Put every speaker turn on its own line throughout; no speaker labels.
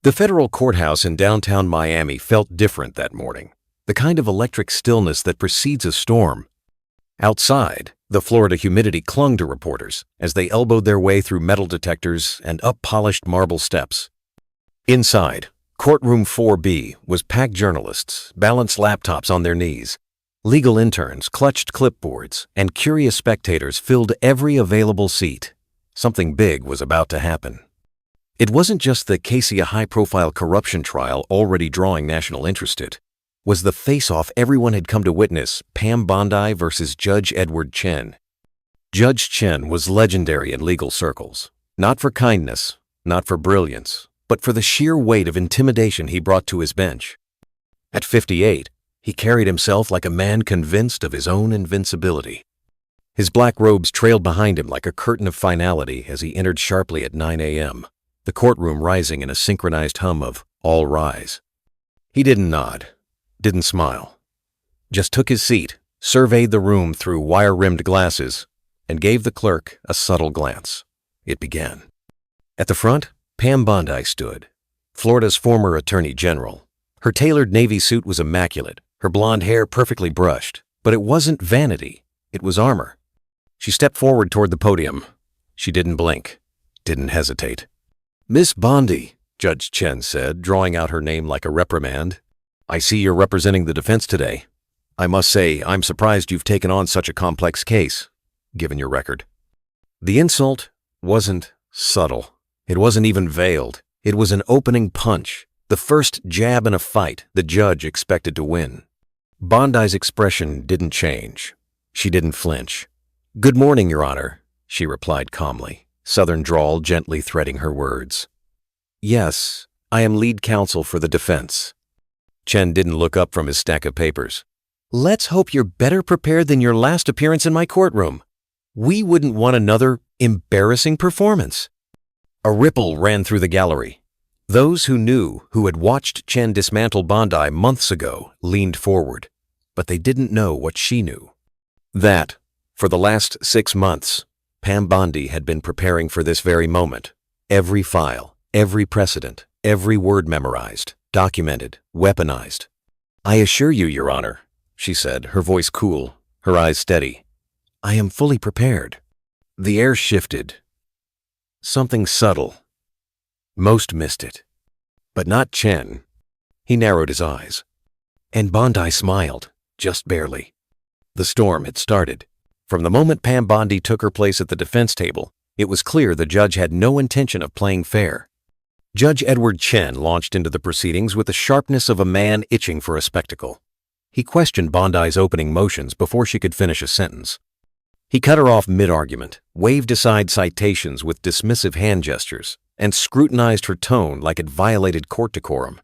The federal courthouse in downtown Miami felt different that morning, the kind of electric stillness that precedes a storm. Outside, the Florida humidity clung to reporters as they elbowed their way through metal detectors and up polished marble steps. Inside, courtroom 4B was packed journalists, balanced laptops on their knees. Legal interns clutched clipboards, and curious spectators filled every available seat. Something big was about to happen. It wasn't just the Casey, a high-profile corruption trial already drawing national interest. It was the face-off everyone had come to witness, Pam Bondi versus Judge Edward Chen. Judge Chen was legendary in legal circles, not for kindness, not for brilliance, but for the sheer weight of intimidation he brought to his bench. At 58, he carried himself like a man convinced of his own invincibility. His black robes trailed behind him like a curtain of finality as he entered sharply at 9 a.m., the courtroom rising in a synchronized hum of "All rise." He didn't nod, didn't smile, just took his seat, surveyed the room through wire-rimmed glasses, and gave the clerk a subtle glance. It began. At the front, Pam Bondi stood, Florida's former attorney general. Her tailored navy suit was immaculate, her blonde hair perfectly brushed, but it wasn't vanity, it was armor. She stepped forward toward the podium. She didn't blink, didn't hesitate. "Miss Bondi," Judge Chen said, drawing out her name like a reprimand, "I see you're representing the defense today. I must say, I'm surprised you've taken on such a complex case, given your record." The insult wasn't subtle. It wasn't even veiled. It was an opening punch, the first jab in a fight the judge expected to win. Bondi's expression didn't change. She didn't flinch. "Good morning, Your Honor," she replied calmly, Southern drawl gently threading her words. "Yes, I am lead counsel for the defense." Chen didn't look up from his stack of papers. "Let's hope you're better prepared than your last appearance in my courtroom. We wouldn't want another embarrassing performance." A ripple ran through the gallery. Those who had watched Chen dismantle Bondi months ago, leaned forward, but they didn't know what she knew. That, for the last 6 months, Pam Bondi had been preparing for this very moment. Every file, every precedent, every word memorized, documented, weaponized. "I assure you, Your Honor," she said, her voice cool, her eyes steady, "I am fully prepared." The air shifted. Something subtle. Most missed it. But not Chen. He narrowed his eyes. And Bondi smiled, just barely. The storm had started. From the moment Pam Bondi took her place at the defense table, it was clear the judge had no intention of playing fair. Judge Edward Chen launched into the proceedings with the sharpness of a man itching for a spectacle. He questioned Bondi's opening motions before she could finish a sentence. He cut her off mid-argument, waved aside citations with dismissive hand gestures, and scrutinized her tone like it violated court decorum.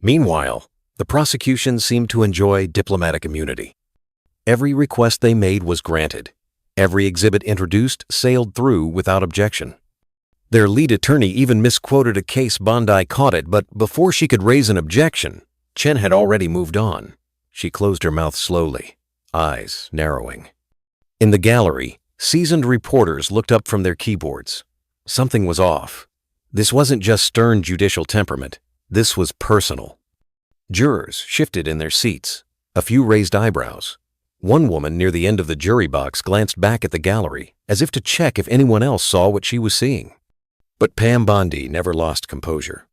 Meanwhile, the prosecution seemed to enjoy diplomatic immunity. Every request they made was granted. Every exhibit introduced sailed through without objection. Their lead attorney even misquoted a case Bondi caught it, but before she could raise an objection, Chen had already moved on. She closed her mouth slowly, eyes narrowing. In the gallery, seasoned reporters looked up from their keyboards. Something was off. This wasn't just stern judicial temperament. This was personal. Jurors shifted in their seats. A few raised eyebrows. One woman near the end of the jury box glanced back at the gallery, as if to check if anyone else saw what she was seeing. But Pam Bondi never lost composure.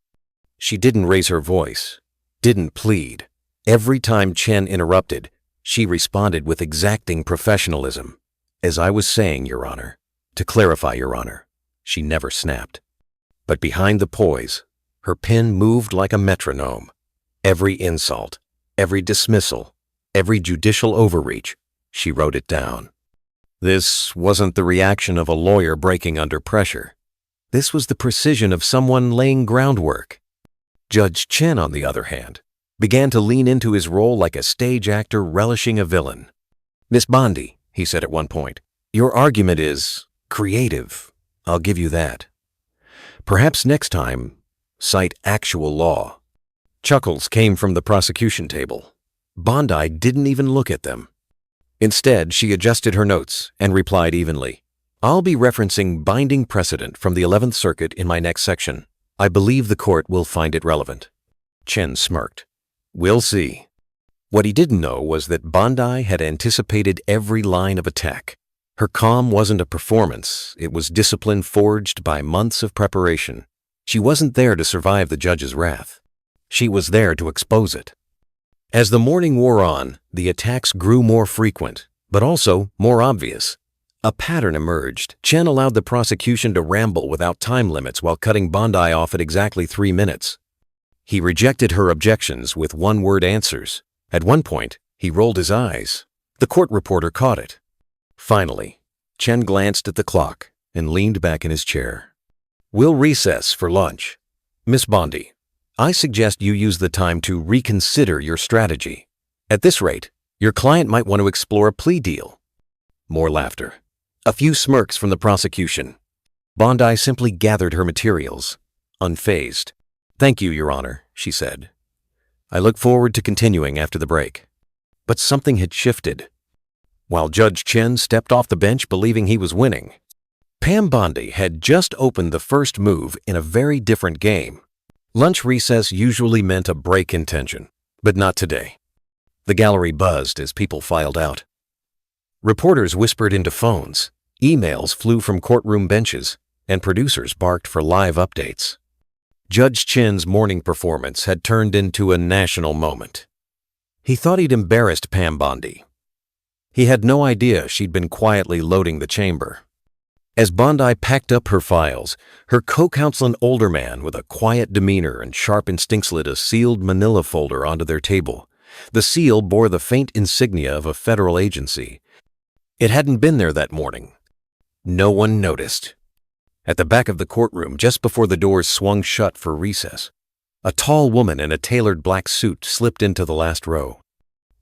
She didn't raise her voice, didn't plead. Every time Chen interrupted, she responded with exacting professionalism. "As I was saying, Your Honor, to clarify, Your Honor," she never snapped. But behind the poise, her pen moved like a metronome. Every insult, every dismissal, every judicial overreach, she wrote it down. This wasn't the reaction of a lawyer breaking under pressure. This was the precision of someone laying groundwork. Judge Chen, on the other hand, began to lean into his role like a stage actor relishing a villain. "Miss Bondi," he said at one point, "your argument is creative. I'll give you that. Perhaps next time, cite actual law." Chuckles came from the prosecution table. Bondi didn't even look at them. Instead, she adjusted her notes and replied evenly, "I'll be referencing binding precedent from the 11th Circuit in my next section. I believe the court will find it relevant. Chen smirked. We'll see. What he didn't know was that Bondi had anticipated every line of attack. Her calm wasn't a performance, it was discipline forged by months of preparation. She wasn't there to survive the judge's wrath. She was there to expose it. As the morning wore on, the attacks grew more frequent, but also more obvious. A pattern emerged. Chen allowed the prosecution to ramble without time limits while cutting Bondi off at exactly 3 minutes. He rejected her objections with one-word answers. At one point, he rolled his eyes. The court reporter caught it. Finally, Chen glanced at the clock and leaned back in his chair. We'll recess for lunch. Miss Bondi, I suggest you use the time to reconsider your strategy. At this rate, your client might want to explore a plea deal. More laughter. A few smirks from the prosecution. Bondi simply gathered her materials, unfazed. Thank you, Your Honor, she said. I look forward to continuing after the break. But something had shifted. While Judge Chen stepped off the bench believing he was winning, Pam Bondi had just opened the first move in a very different game. Lunch recess usually meant a break in tension, but not today. The gallery buzzed as people filed out. Reporters whispered into phones, emails flew from courtroom benches, and producers barked for live updates. Judge Chen's morning performance had turned into a national moment. He thought he'd embarrassed Pam Bondi. He had no idea she'd been quietly loading the chamber. As Bondi packed up her files, her co-counsel, an older man with a quiet demeanor and sharp instincts, slid a sealed manila folder onto their table. The seal bore the faint insignia of a federal agency. It hadn't been there that morning. No one noticed. At the back of the courtroom, just before the doors swung shut for recess, a tall woman in a tailored black suit slipped into the last row.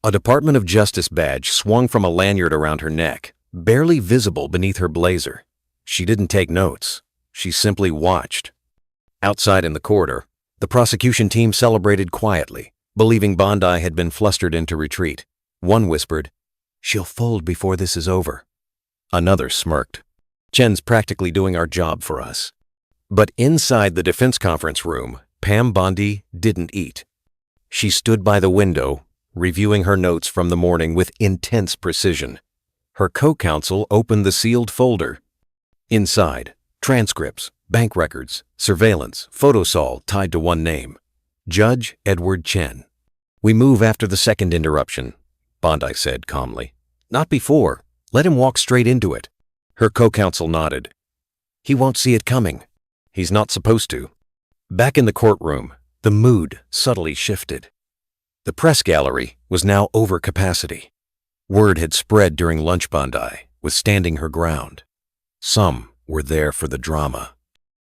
A Department of Justice badge swung from a lanyard around her neck, barely visible beneath her blazer. She didn't take notes. She simply watched. Outside in the corridor, the prosecution team celebrated quietly, believing Bondi had been flustered into retreat. One whispered, "She'll fold before this is over." Another smirked. "Chen's practically doing our job for us." But inside the defense conference room, Pam Bondi didn't eat. She stood by the window, reviewing her notes from the morning with intense precision. Her co-counsel opened the sealed folder. Inside, transcripts, bank records, surveillance, photos, all tied to one name: Judge Edward Chen. "We move after the second interruption," Bondi said calmly. "Not before. Let him walk straight into it." Her co-counsel nodded. "He won't see it coming. He's not supposed to." Back in the courtroom, the mood subtly shifted. The press gallery was now over capacity. Word had spread during lunch Bondi was standing her ground. Some were there for the drama.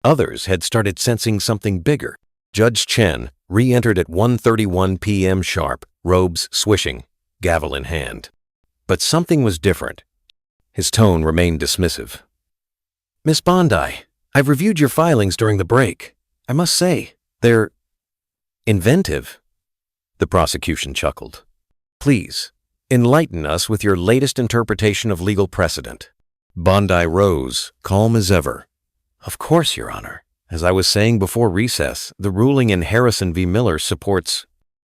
Others had started sensing something bigger. Judge Chen re-entered at 1:31 p.m. sharp, robes swishing, gavel in hand. But something was different. His tone remained dismissive. "Miss Bondi, I've reviewed your filings during the break. I must say, they're inventive." The prosecution chuckled. "Please, enlighten us with your latest interpretation of legal precedent." Bondi rose, calm as ever. "Of course, Your Honor. As I was saying before recess, the ruling in Harrison v. Miller supports—"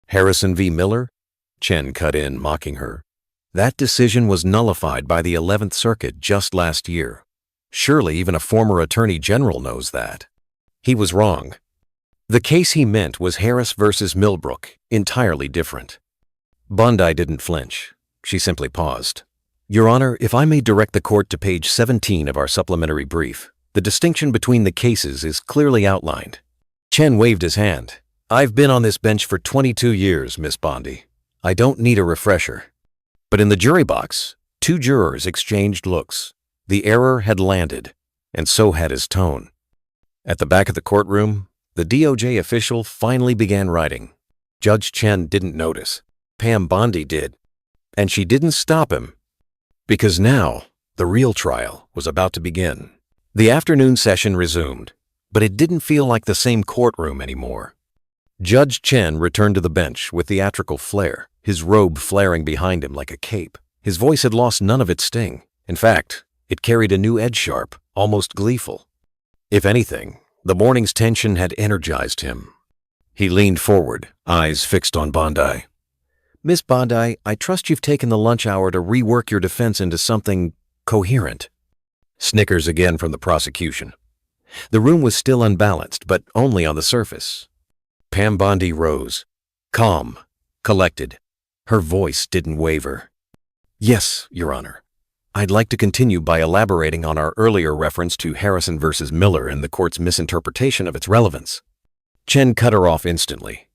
"Harrison v. Miller?" Chen cut in, mocking her. "That decision was nullified by the 11th Circuit just last year. Surely even a former attorney general knows that." He was wrong. The case he meant was Harris versus Millbrook, entirely different. Bondi didn't flinch. She simply paused. "Your Honor, if I may direct the court to page 17 of our supplementary brief, the distinction between the cases is clearly outlined." Chen waved his hand. "I've been on this bench for 22 years, Miss Bondi. I don't need a refresher." But in the jury box, two jurors exchanged looks. The error had landed, and so had his tone. At the back of the courtroom, the DOJ official finally began writing. Judge Chen didn't notice. Pam Bondi did. And she didn't stop him. Because now, the real trial was about to begin. The afternoon session resumed, but it didn't feel like the same courtroom anymore. Judge Chen returned to the bench with theatrical flair, his robe flaring behind him like a cape. His voice had lost none of its sting. In fact, it carried a new edge, sharp, almost gleeful. If anything, The morning's tension had energized him. He leaned forward, eyes fixed on Bondi. "Miss Bondi, I trust you've taken the lunch hour to rework your defense into something coherent." Snickers again from the prosecution. The room was still unbalanced, but only on the surface. Pam Bondi rose, calm, collected. Her voice didn't waver. "Yes, Your Honor. I'd like to continue by elaborating on our earlier reference to Harrison versus Miller and the court's misinterpretation of its relevance." Chen cut her off instantly.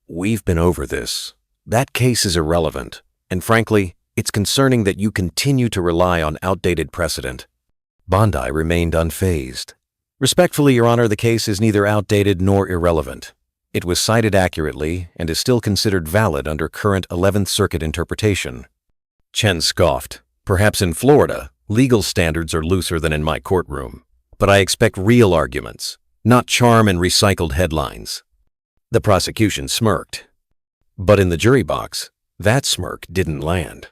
"We've been over this. That case is irrelevant, and frankly, it's concerning that you continue to rely on outdated precedent." Bondi remained unfazed. "Respectfully, Your Honor, the case is neither outdated nor irrelevant. It was cited accurately and is still considered valid under current 11th Circuit interpretation." Chen scoffed. "Perhaps in Florida, legal standards are looser than in my courtroom, but I expect real arguments, not charm and recycled headlines." The prosecution smirked. But in the jury box, that smirk didn't land.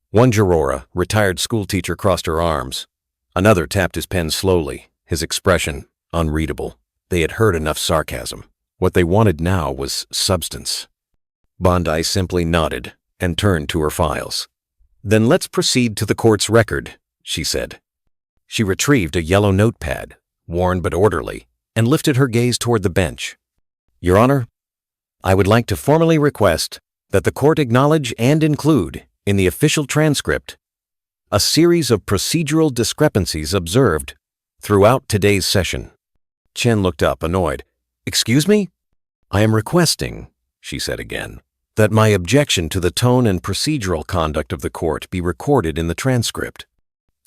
One juror, retired schoolteacher, crossed her arms. Another tapped his pen slowly, his expression unreadable. They had heard enough sarcasm. What they wanted now was substance. Bondi simply nodded and turned to her files. "Then let's proceed to the court's record," she said. She retrieved a yellow notepad, worn but orderly, and lifted her gaze toward the bench. "Your Honor, I would like to formally request that the court acknowledge and include, in the official transcript, a series of procedural discrepancies observed throughout today's session." Chen looked up, annoyed. "Excuse me?" "I am requesting," she said again, "that my objection to the tone and procedural conduct of the court be recorded in the transcript."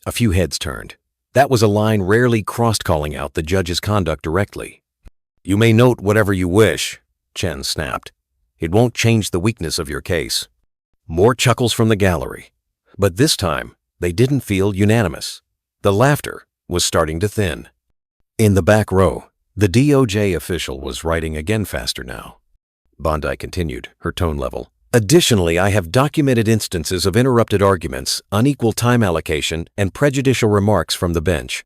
A few heads turned. That was a line rarely crossed, calling out the judge's conduct directly. "You may note whatever you wish," Chen snapped. "It won't change the weakness of your case." More chuckles from the gallery. But this time, they didn't feel unanimous. The laughter was starting to thin. In the back row, the DOJ official was writing again faster now. Bondi continued, her tone level. "Additionally, I have documented instances of interrupted arguments, unequal time allocation, and prejudicial remarks from the bench.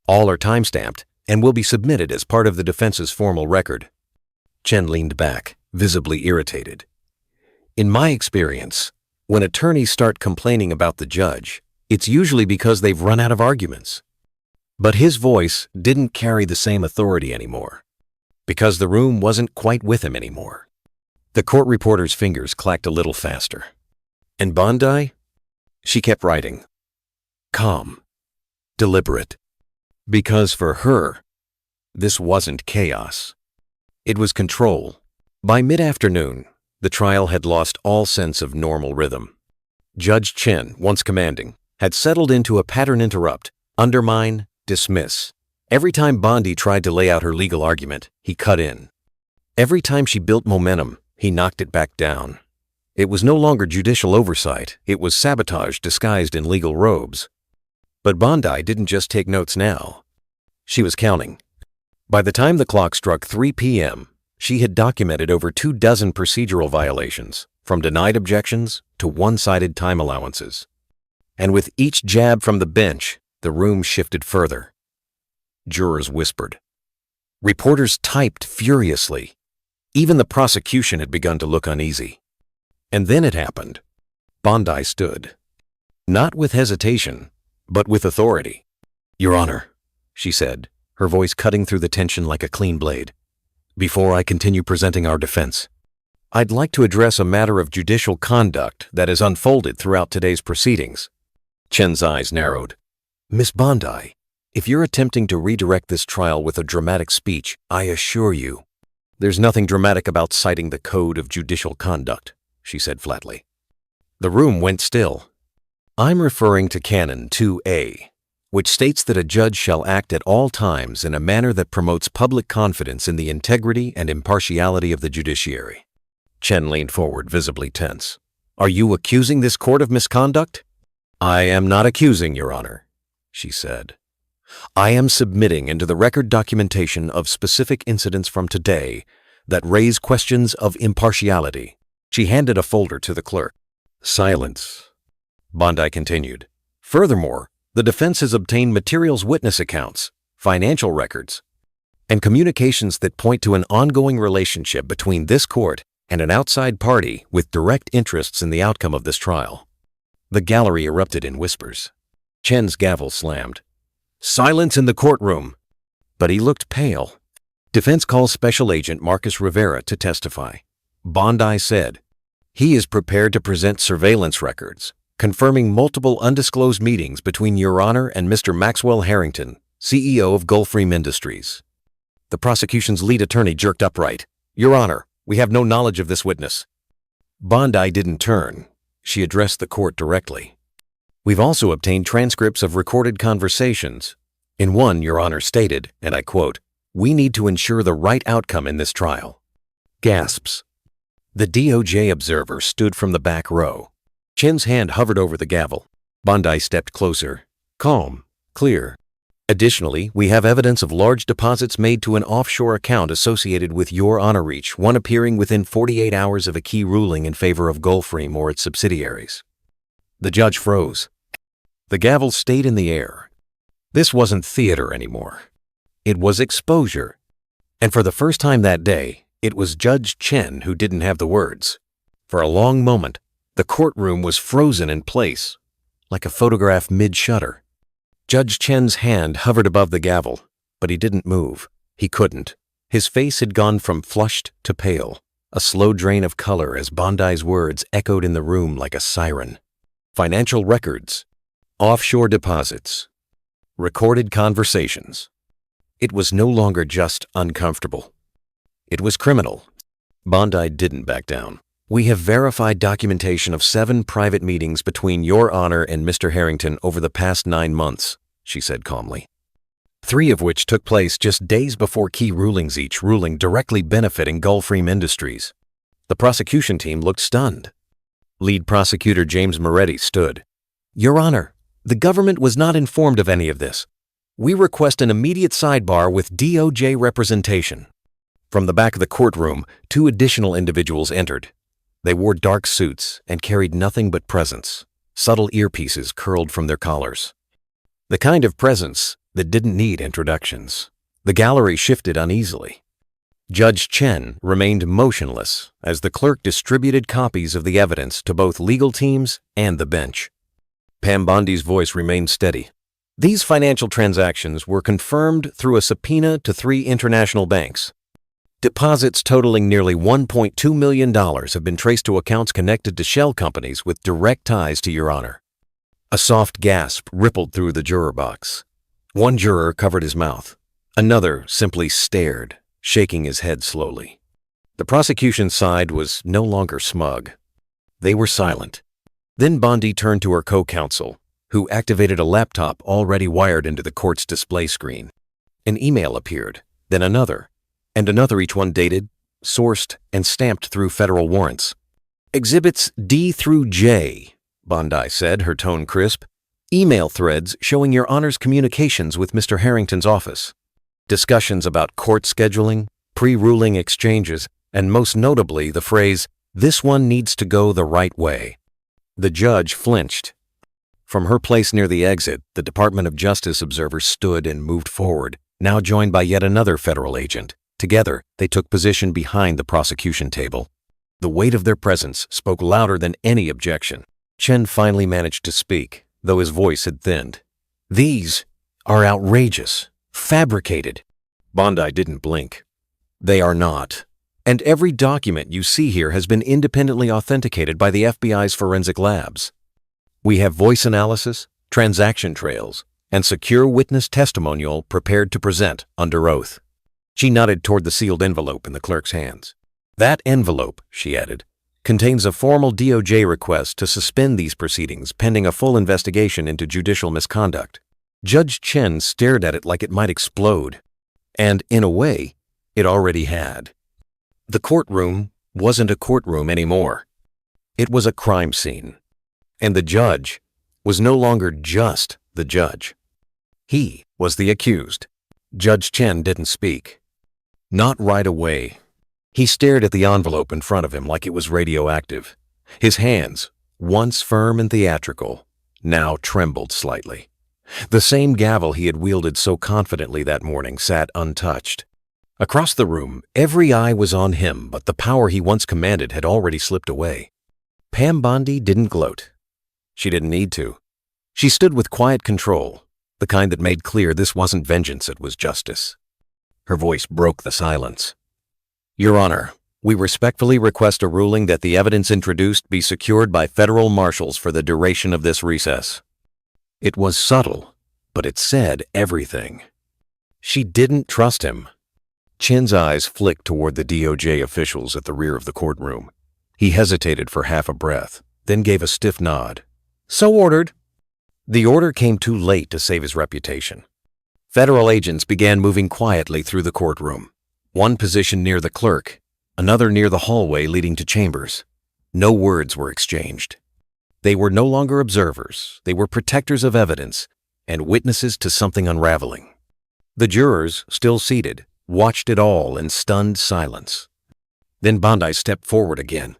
All are timestamped and will be submitted as part of the defense's formal record." Chen leaned back, visibly irritated. "In my experience, when attorneys start complaining about the judge, it's usually because they've run out of arguments." But his voice didn't carry the same authority anymore, because the room wasn't quite with him anymore. The court reporter's fingers clacked a little faster. "And Bondi?" She kept writing. Calm, deliberate. Because for her, this wasn't chaos. It was control. By mid-afternoon, the trial had lost all sense of normal rhythm. Judge Chen, once commanding, had settled into a pattern: interrupt, undermine, dismiss. Every time Bondi tried to lay out her legal argument, he cut in. Every time she built momentum, he knocked it back down. It was no longer judicial oversight, it was sabotage disguised in legal robes. But Bondi didn't just take notes now. She was counting. By the time the clock struck 3 p.m., she had documented over 24 procedural violations, from denied objections to one-sided time allowances. And with each jab from the bench, the room shifted further. Jurors whispered. Reporters typed furiously. Even the prosecution had begun to look uneasy. And then it happened. Bondi stood. Not with hesitation, but with authority. "Your Honor," she said, her voice cutting through the tension like a clean blade. "Before I continue presenting our defense, I'd like to address a matter of judicial conduct that has unfolded throughout today's proceedings." Chen's eyes narrowed. "Miss Bondi, if you're attempting to redirect this trial with a dramatic speech, I assure you, there's nothing dramatic about citing the Code of Judicial Conduct," she said flatly. The room went still. "I'm referring to Canon 2A, which states that a judge shall act at all times in a manner that promotes public confidence in the integrity and impartiality of the judiciary." Chen leaned forward, visibly tense. "Are you accusing this court of misconduct?" "I am not accusing, Your Honor," she said. "I am submitting into the record documentation of specific incidents from today that raise questions of impartiality." She handed a folder to the clerk. Silence. Bondi continued. "Furthermore, the defense has obtained materials, witness accounts, financial records, and communications that point to an ongoing relationship between this court and an outside party with direct interests in the outcome of this trial. The gallery erupted in whispers. Chen's gavel slammed. "Silence in the courtroom!" But he looked pale. Defense calls Special Agent Marcus Rivera to testify. Bondi said, "He is prepared to present surveillance records, confirming multiple undisclosed meetings between Your Honor and Mr. Maxwell Harrington, CEO of Gulfstream Industries." The prosecution's lead attorney jerked upright. "Your Honor, we have no knowledge of this witness." Bondi didn't turn. She addressed the court directly. "We've also obtained transcripts of recorded conversations. In one, Your Honor stated, and I quote, 'We need to ensure the right outcome in this trial.'" Gasps. The DOJ observer stood from the back row. Chen's hand hovered over the gavel. Bondi stepped closer. Calm, clear. "Additionally, we have evidence of large deposits made to an offshore account associated with Your Honor Reach, one appearing within 48 hours of a key ruling in favor of Gulfstream or its subsidiaries." The judge froze. The gavel stayed in the air. This wasn't theater anymore. It was exposure. And for the first time that day, it was Judge Chen who didn't have the words. For a long moment, the courtroom was frozen in place, like a photograph mid-shutter. Judge Chen's hand hovered above the gavel, but he didn't move. He couldn't. His face had gone from flushed to pale, a slow drain of color as Bondi's words echoed in the room like a siren. Financial records, offshore deposits, recorded conversations. It was no longer just uncomfortable. It was criminal. Bondi didn't back down. "We have verified documentation of 7 private meetings between Your Honor and Mr. Harrington over the past 9 months, she said calmly. 3 of which took place just days before key rulings, each ruling directly benefiting Gulfstream Industries. The prosecution team looked stunned. Lead prosecutor James Moretti stood. "Your Honor, the government was not informed of any of this. We request an immediate sidebar with DOJ representation." From the back of the courtroom, 2 additional individuals entered. They wore dark suits and carried nothing but presence. Subtle earpieces curled from their collars. The kind of presence that didn't need introductions. The gallery shifted uneasily. Judge Chen remained motionless as the clerk distributed copies of the evidence to both legal teams and the bench. Pam Bondi's voice remained steady. "These financial transactions were confirmed through a subpoena to 3 international banks. Deposits totaling nearly $1.2 million have been traced to accounts connected to shell companies with direct ties to Your Honor." A soft gasp rippled through the juror box. One juror covered his mouth. Another simply stared, shaking his head slowly. The prosecution's side was no longer smug. They were silent. Then Bondi turned to her co-counsel, who activated a laptop already wired into the court's display screen. An email appeared, then another, and another, each one dated, sourced, and stamped through federal warrants. "Exhibits D through J," Bondi said, her tone crisp. "Email threads showing Your Honor's communications with Mr. Harrington's office. Discussions about court scheduling, pre-ruling exchanges, and most notably the phrase, 'This one needs to go the right way.'" The judge flinched. From her place near the exit, the Department of Justice observer stood and moved forward, now joined by yet another federal agent. Together, they took position behind the prosecution table. The weight of their presence spoke louder than any objection. Chen finally managed to speak, though his voice had thinned. "These are outrageous, fabricated." Bondi didn't blink. "They are not. And every document you see here has been independently authenticated by the FBI's forensic labs. We have voice analysis, transaction trails, and secure witness testimonial prepared to present under oath." She nodded toward the sealed envelope in the clerk's hands. "That envelope," she added, "contains a formal DOJ request to suspend these proceedings pending a full investigation into judicial misconduct." Judge Chen stared at it like it might explode. And, in a way, it already had. The courtroom wasn't a courtroom anymore. It was a crime scene. And the judge was no longer just the judge. He was the accused. Judge Chen didn't speak. Not right away. He stared at the envelope in front of him like it was radioactive. His hands, once firm and theatrical, now trembled slightly. The same gavel he had wielded so confidently that morning sat untouched. Across the room, every eye was on him, but the power he once commanded had already slipped away. Pam Bondi didn't gloat. She didn't need to. She stood with quiet control, the kind that made clear this wasn't vengeance, it was justice. Her voice broke the silence. Your Honor, we respectfully request a ruling that the evidence introduced be secured by federal marshals for the duration of this recess. It was subtle, but it said everything. She didn't trust him. Chen's eyes flicked toward the DOJ officials at the rear of the courtroom. He hesitated for half a breath, then gave a stiff nod. So ordered. The order came too late to save his reputation. Federal agents began moving quietly through the courtroom. One positioned near the clerk, another near the hallway leading to chambers. No words were exchanged. They were no longer observers. They were protectors of evidence and witnesses to something unraveling. The jurors, still seated, watched it all in stunned silence. Then Bondi stepped forward again.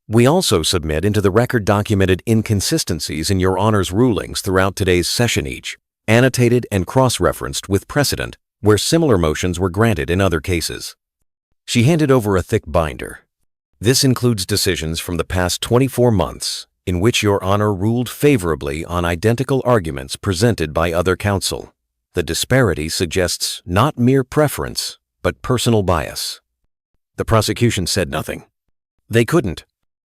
We also submit into the record documented inconsistencies in Your Honor's rulings throughout today's session, each annotated and cross-referenced with precedent where similar motions were granted in other cases. She handed over a thick binder. This includes decisions from the past 24 months in which Your Honor ruled favorably on identical arguments presented by other counsel. The disparity suggests not mere preference, but personal bias. The prosecution said nothing. They couldn't.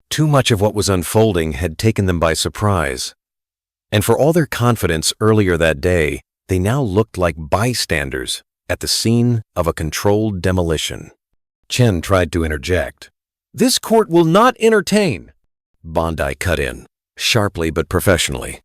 Too much of what was unfolding had taken them by surprise. And for all their confidence earlier that day, they now looked like bystanders at the scene of a controlled demolition. Chen tried to interject. "This court will not entertain." Bondi cut in, sharply but professionally.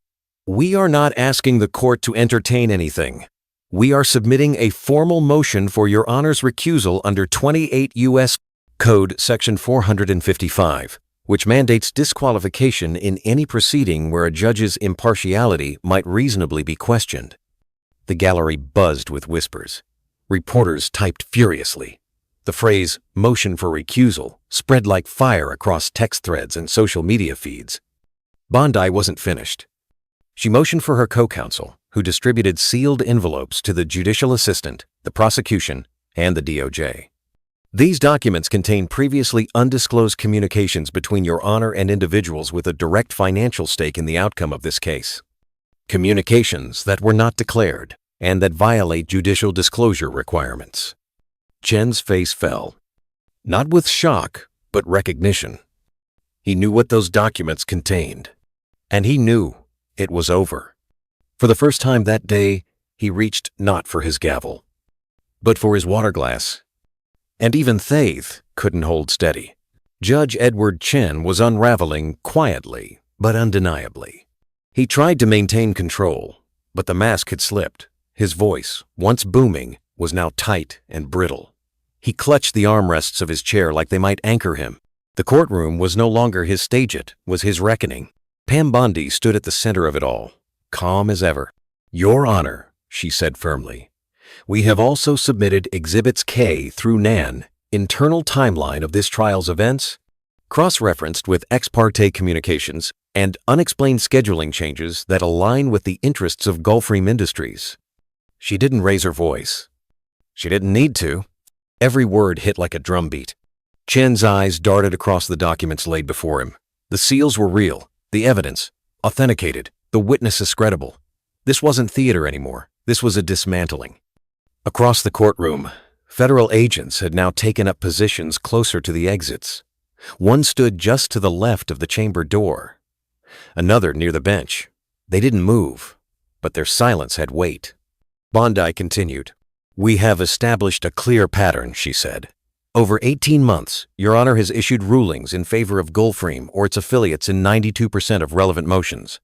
"We are not asking the court to entertain anything. We are submitting a formal motion for Your Honor's recusal under 28 U.S. Code Section 455, which mandates disqualification in any proceeding where a judge's impartiality might reasonably be questioned." The gallery buzzed with whispers. Reporters typed furiously. The phrase, "motion for recusal," spread like fire across text threads and social media feeds. Bondi wasn't finished. She motioned for her co-counsel, who distributed sealed envelopes to the judicial assistant, the prosecution, and the DOJ. These documents contain previously undisclosed communications between Your Honor and individuals with a direct financial stake in the outcome of this case. Communications that were not declared and that violate judicial disclosure requirements. Chen's face fell. Not with shock, but recognition. He knew what those documents contained. And he knew it was over. For the first time that day, he reached not for his gavel, but for his water glass. And even Thaith couldn't hold steady. Judge Edward Chen was unraveling quietly, but undeniably. He tried to maintain control, but the mask had slipped. His voice, once booming, was now tight and brittle. He clutched the armrests of his chair like they might anchor him. The courtroom was no longer his stage, it was his reckoning. Pam Bondi stood at the center of it all, calm as ever. "Your Honor," she said firmly, "we have also submitted Exhibits K through NAN, internal timeline of this trial's events, cross-referenced with ex parte communications and unexplained scheduling changes that align with the interests of Gulfstream Industries." She didn't raise her voice. She didn't need to. Every word hit like a drumbeat. Chen's eyes darted across the documents laid before him. The seals were real, the evidence authenticated, the witnesses credible. This wasn't theater anymore. This was a dismantling. Across the courtroom, federal agents had now taken up positions closer to the exits. One stood just to the left of the chamber door. Another near the bench. They didn't move, but their silence had weight. Bondi continued. "We have established a clear pattern," she said. "Over 18 months, Your Honor has issued rulings in favor of Gulfstream or its affiliates in 92% of relevant motions.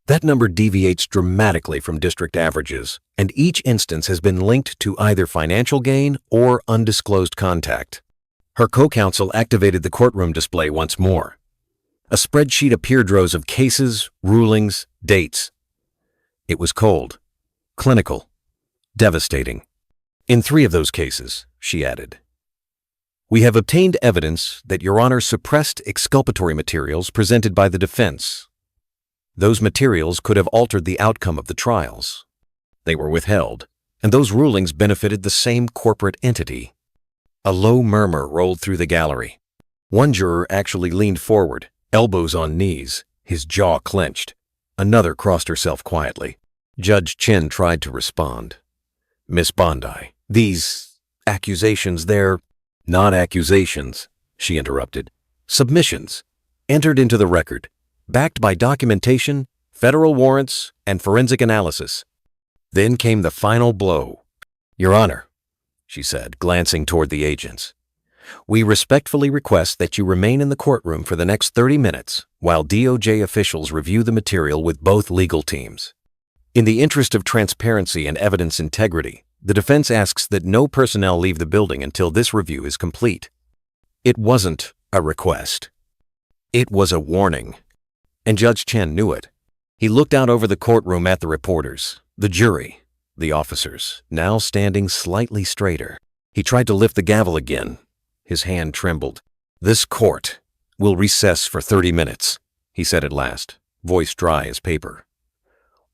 That number deviates dramatically from district averages, and each instance has been linked to either financial gain or undisclosed contact." Her co-counsel activated the courtroom display once more. A spreadsheet appeared, rows of cases, rulings, dates. It was cold, clinical, devastating. "In 3 of those cases," she added, "we have obtained evidence that Your Honor suppressed exculpatory materials presented by the defense. Those materials could have altered the outcome of the trials. They were withheld. and those rulings benefited the same corporate entity. A low murmur rolled through the gallery. One juror actually leaned forward, elbows on knees, his jaw clenched. Another crossed herself quietly. Judge Chen tried to respond. "Miss Bondi, these accusations, they're not accusations," she interrupted. "Submissions, entered into the record, backed by documentation, federal warrants, and forensic analysis." Then came the final blow. "Your Honor," she said, glancing toward the agents, "we respectfully request that you remain in the courtroom for the next 30 minutes while DOJ officials review the material with both legal teams. In the interest of transparency and evidence integrity, the defense asks that no personnel leave the building until this review is complete." It wasn't a request. It was a warning. And Judge Chen knew it. He looked out over the courtroom at the reporters, the jury, the officers, now standing slightly straighter. He tried to lift the gavel again. His hand trembled. "This court will recess for 30 minutes, he said at last, voice dry as paper.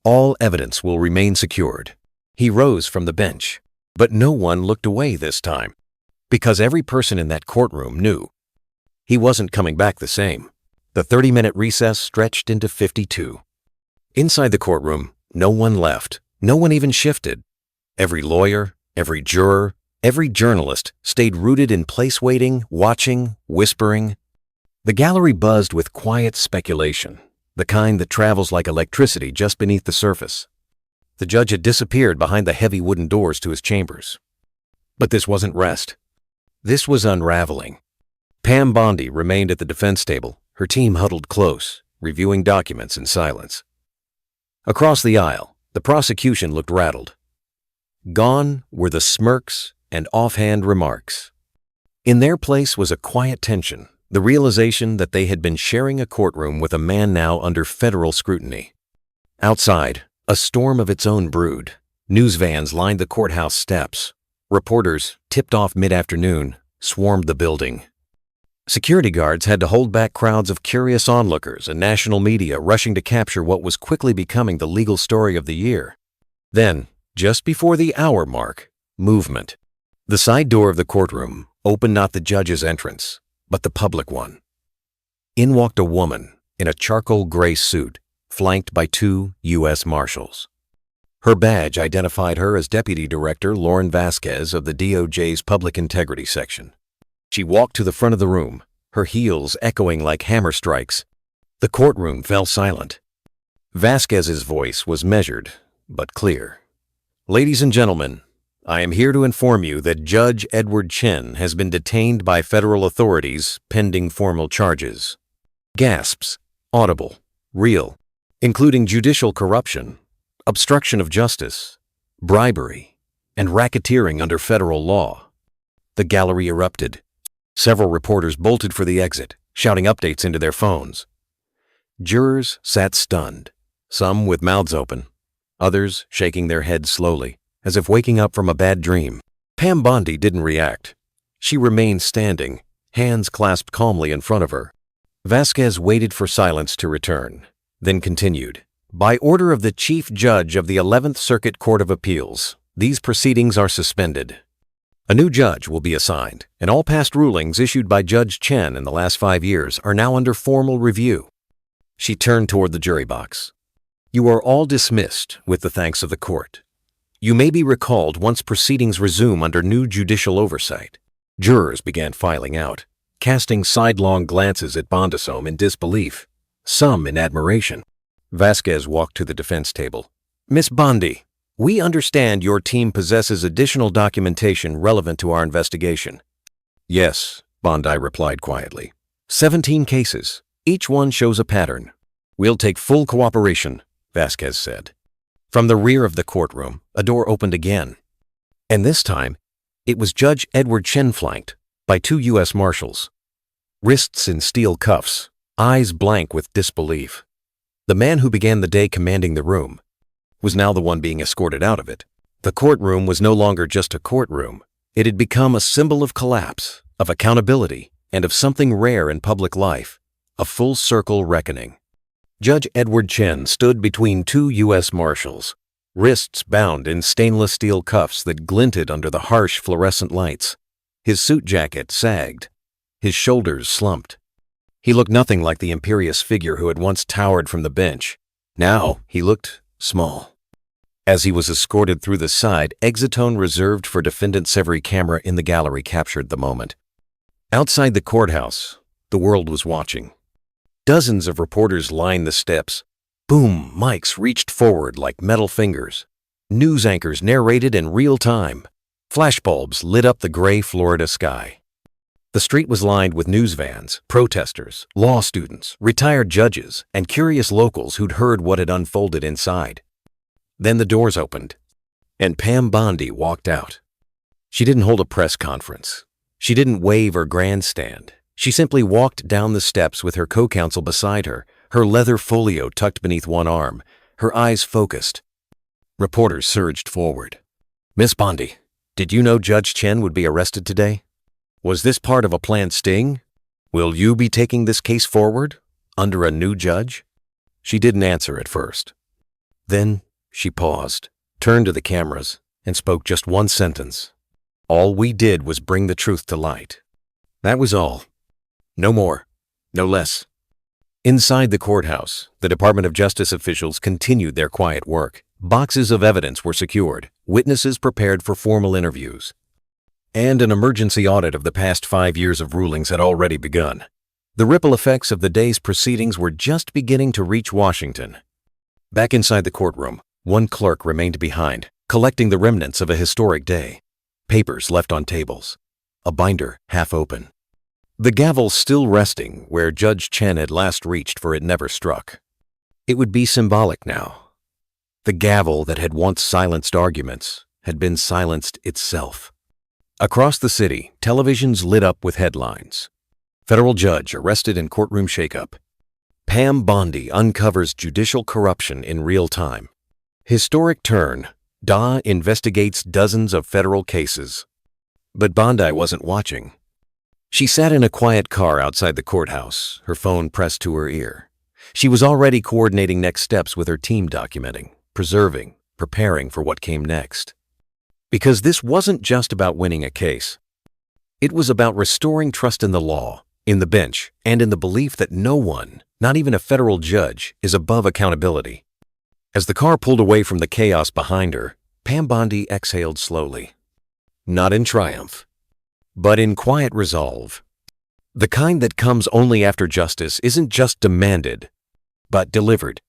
"All evidence will remain secured." He rose from the bench, but no one looked away this time, because every person in that courtroom knew he wasn't coming back the same. The 30-minute recess stretched into 52. Inside the courtroom, no one left. No one even shifted. Every lawyer, every juror, every journalist stayed rooted in place, waiting, watching, whispering. The gallery buzzed with quiet speculation, the kind that travels like electricity just beneath the surface. The judge had disappeared behind the heavy wooden doors to his chambers. But this wasn't rest. This was unraveling. Pam Bondi remained at the defense table, her team huddled close, reviewing documents in silence. Across the aisle, the prosecution looked rattled. Gone were the smirks and offhand remarks. In their place was a quiet tension, the realization that they had been sharing a courtroom with a man now under federal scrutiny. Outside, a storm of its own brewed. News vans lined the courthouse steps. Reporters, tipped off mid-afternoon, swarmed the building. Security guards had to hold back crowds of curious onlookers and national media rushing to capture what was quickly becoming the legal story of the year. Then, just before the hour mark, movement. The side door of the courtroom opened, not the judge's entrance, but the public one. In walked a woman in a charcoal gray suit, flanked by 2 U.S. Marshals. Her badge identified her as Deputy Director Lauren Vasquez of the DOJ's Public Integrity Section. She walked to the front of the room, her heels echoing like hammer strikes. The courtroom fell silent. Vasquez's voice was measured, but clear. "Ladies and gentlemen, I am here to inform you that Judge Edward Chen has been detained by federal authorities pending formal charges." Gasps, audible, real, including judicial corruption, obstruction of justice, bribery, and racketeering under federal law. The gallery erupted. Several reporters bolted for the exit, shouting updates into their phones. Jurors sat stunned, some with mouths open, others shaking their heads slowly, as if waking up from a bad dream. Pam Bondi didn't react. She remained standing, hands clasped calmly in front of her. Vasquez waited for silence to return, then continued. "By order of the Chief Judge of the 11th Circuit Court of Appeals, these proceedings are suspended. A new judge will be assigned, and all past rulings issued by Judge Chen in the last 5 years are now under formal review." She turned toward the jury box. "You are all dismissed with the thanks of the court. You may be recalled once proceedings resume under new judicial oversight." Jurors began filing out, casting sidelong glances at Bondisome in disbelief, some in admiration. Vasquez walked to the defense table. "Miss Bondi, we understand your team possesses additional documentation relevant to our investigation." "Yes," Bondi replied quietly. 17 cases. Each one shows a pattern." "We'll take full cooperation," Vasquez said. From the rear of the courtroom, a door opened again. And this time, it was Judge Edward Chen, flanked by 2 U.S. Marshals. Wrists in steel cuffs, eyes blank with disbelief. The man who began the day commanding the room was now the one being escorted out of it. The courtroom was no longer just a courtroom. It had become a symbol of collapse, of accountability, and of something rare in public life, a full-circle reckoning. Judge Edward Chen stood between 2 U.S. Marshals. wrists bound in stainless steel cuffs that glinted under the harsh fluorescent lights. His suit jacket sagged. His shoulders slumped. He looked nothing like the imperious figure who had once towered from the bench. Now he looked small. As he was escorted through the side exitone reserved for defendants, every camera in the gallery captured the moment. Outside the courthouse, the world was watching. Dozens of reporters lined the steps. Boom mics reached forward like metal fingers. News anchors narrated in real time. Flashbulbs lit up the gray Florida sky. The street was lined with news vans, protesters, law students, retired judges, and curious locals who'd heard what had unfolded inside. Then the doors opened, and Pam Bondi walked out. She didn't hold a press conference. She didn't wave or grandstand. She simply walked down the steps with her co-counsel beside her, her leather folio tucked beneath one arm, her eyes focused. Reporters surged forward. "Miss Bondi, did you know Judge Chen would be arrested today? Was this part of a planned sting? Will you be taking this case forward, under a new judge?" She didn't answer at first. Then she paused, turned to the cameras, and spoke just one sentence. "All we did was bring the truth to light." That was all. No more, no less. Inside the courthouse, the Department of Justice officials continued their quiet work. Boxes of evidence were secured, witnesses prepared for formal interviews. And an emergency audit of the past 5 years of rulings had already begun. The ripple effects of the day's proceedings were just beginning to reach Washington. Back inside the courtroom, one clerk remained behind, collecting the remnants of a historic day. Papers left on tables, a binder half open. The gavel still resting where Judge Chen had last reached, for it never struck. It would be symbolic now. The gavel that had once silenced arguments had been silenced itself. Across the city, televisions lit up with headlines. Federal judge arrested in courtroom shakeup. Pam Bondi uncovers judicial corruption in real time. Historic turn. Da investigates dozens of federal cases. But Bondi wasn't watching. She sat in a quiet car outside the courthouse, her phone pressed to her ear. She was already coordinating next steps with her team, documenting, preserving, preparing for what came next. Because this wasn't just about winning a case. It was about restoring trust in the law, in the bench, and in the belief that no one, not even a federal judge, is above accountability. As the car pulled away from the chaos behind her, Pam Bondi exhaled slowly. Not in triumph, but in quiet resolve. The kind that comes only after justice isn't just demanded, but delivered.